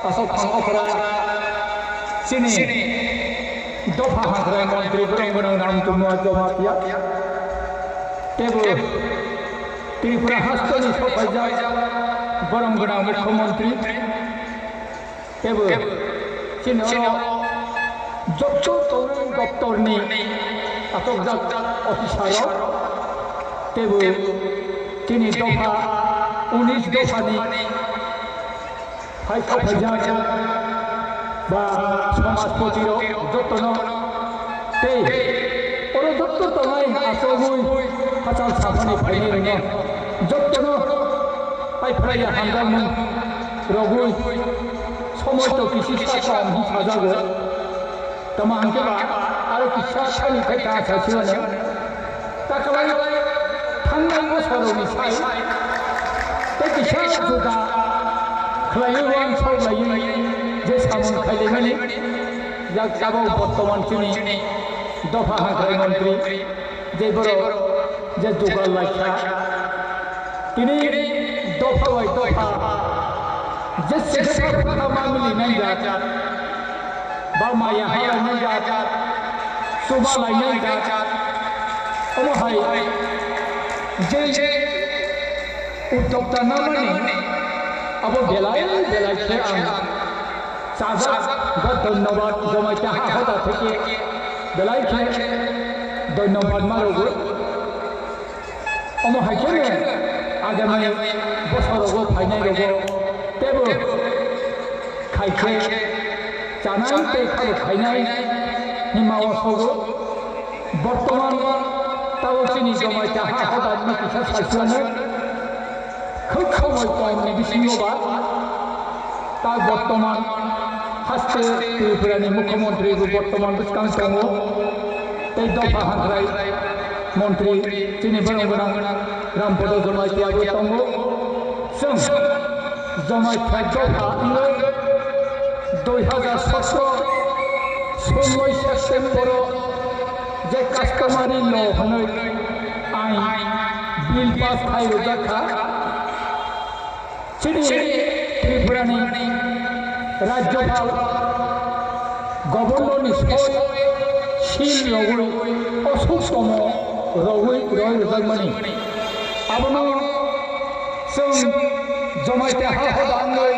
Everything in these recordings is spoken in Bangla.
asok khang okra sini dofa hankrai menteri berang-berang nam tumua jamatia tebu Tripura hastoni sopaja berang-berang mukhyamantri tebu sini jokjo tawai doptorni asok jak ofisaro tebu kini dofa 19 dofani hai sopaja ba সমাজপতির যত্ন তে ওর যত্ন তোমায় আসবই হাজার সাফানি ফাইনি রঙ যত্ন পাই ফাইয়া হাঙ্গামন রগুই সময় তো কিছু সাকাম সাজাগো তমা আঙ্কেবা আর কিসা সানি খাইতা সাসিওনে তাকলাই থাঙ্গাই বছরনি সাই তে কিসা জুদা খাইওয়ান সাইলাই যে সামন খাইলেমানি যাক যাবো বর্তমান চিনি দফা হাঙ্করাই মন্ত্রী যে বড় যে দুগাল লাইখা তিনি দফা বাই দফা যে সেখানে কথা মামলি নাই যাত বা মায়া হালাই নাই যাত সুবা লাই নাই যাত অমহাই যে উদ্যোক্তা না মানে আবো বেলায় বেলায় আং সাজা ধন্যবাদ জমাইতে হাহদা থেকে বেলাই খেয়ে ধন্যবাদ মারব অমহাইকে আগামী বছর ফাইনাই রব তেবো খাইছে জানাই তে খাবো খাইনাই হিমাওয়া সব বর্তমান তাও চিনি জমাইতে হাহদা কিছু সাইছিলানো খুব সময় কম বিশিঙ্গবা তার বর্তমান হাসতে ত্রিপুরানি মুখ্যমন্ত্রী বর্তমান বিস্কান্ত এই দফা হাঙ্করাই মন্ত্রী তিনি বরং রামপদ জমাইতে আগে তঙ্গ जों জমাইতে দফা 2017 16 সেপ্টেম্বর যে কাস্টমারি ল হनै আইন বিল পাস খাইলো দেখা চিনি ত্রিপুরানি রাজ্যপাল গভর্নরনি শিল রগুই অসুস্থম রগুই রয় রজাইমানি আবনো जों জমাইতে হাহদাঙ্গই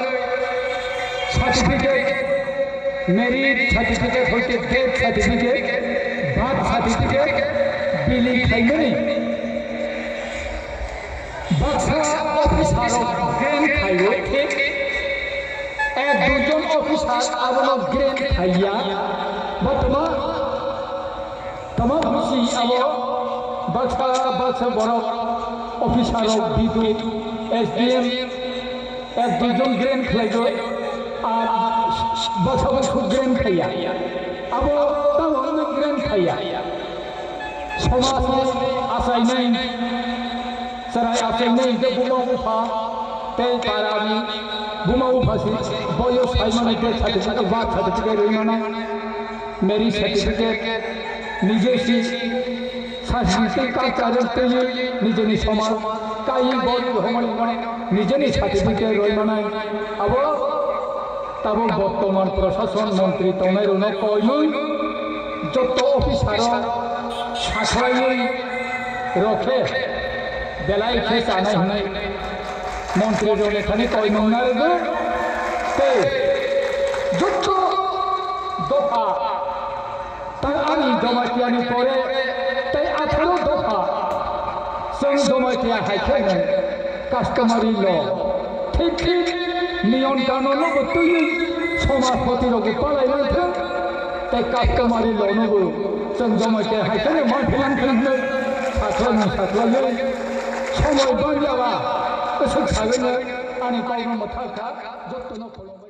সার্টিফিকেট মেরিট সার্টিফিকেট হইতে ডেথ সার্টিফিকেট বার্থ সার্টিফিকেট বিলি খাইমানি বাক্সা অফিসার গ্রেন খাইও ঠিক এক দুজন অফিসার আবনো গ্রেন খাইয়া বর্তমান তমা খুশি আবো বাক্সা বড় অফিসার বিদ্যুৎ এসডিএম এক দুজন গ্রেন খাইল আর বাক্সা গ্রেন খাইয়া আবো তাও গ্রেন খাইয়া সমাজ আসাই নাই sarai asai nei de buma ufa te parami buma ufa si boyo saimane te certificate ba certificate roimana meri certificate nije si সাংস্কৃতিক কালচারের তেজি নিজেনি সমাজ কাই বড় ভ্রমণ নিজেনি সার্টিফিকেট রইমানায় আবো তাবো বর্তমান প্রশাসন মন্ত্রী তমের উন কইলুই যত অফিসার সাখাই রখে বেলাই খেয়ে আনাই হনাই মন্ত্রীর এখানে কয়মনার যুদ্ধ দফা তাই আমি জমাতিয়ানি পরে তাই 18 দফা जों জমাতিয়া হাইখাই কাস্টমারি ল ঠিক ঠিক নিয়ম কানুন বতুই সমাজপতি রোগ পালাইলাই তাই কাস্টমারি ল নব जों জমাতিয়া হাইখাই মান ফিলান ফিলান সাথলাই সময় বাঁধিয়াবা গোসो थागोन आंनि गावनो मोथाखा जत्न खालाम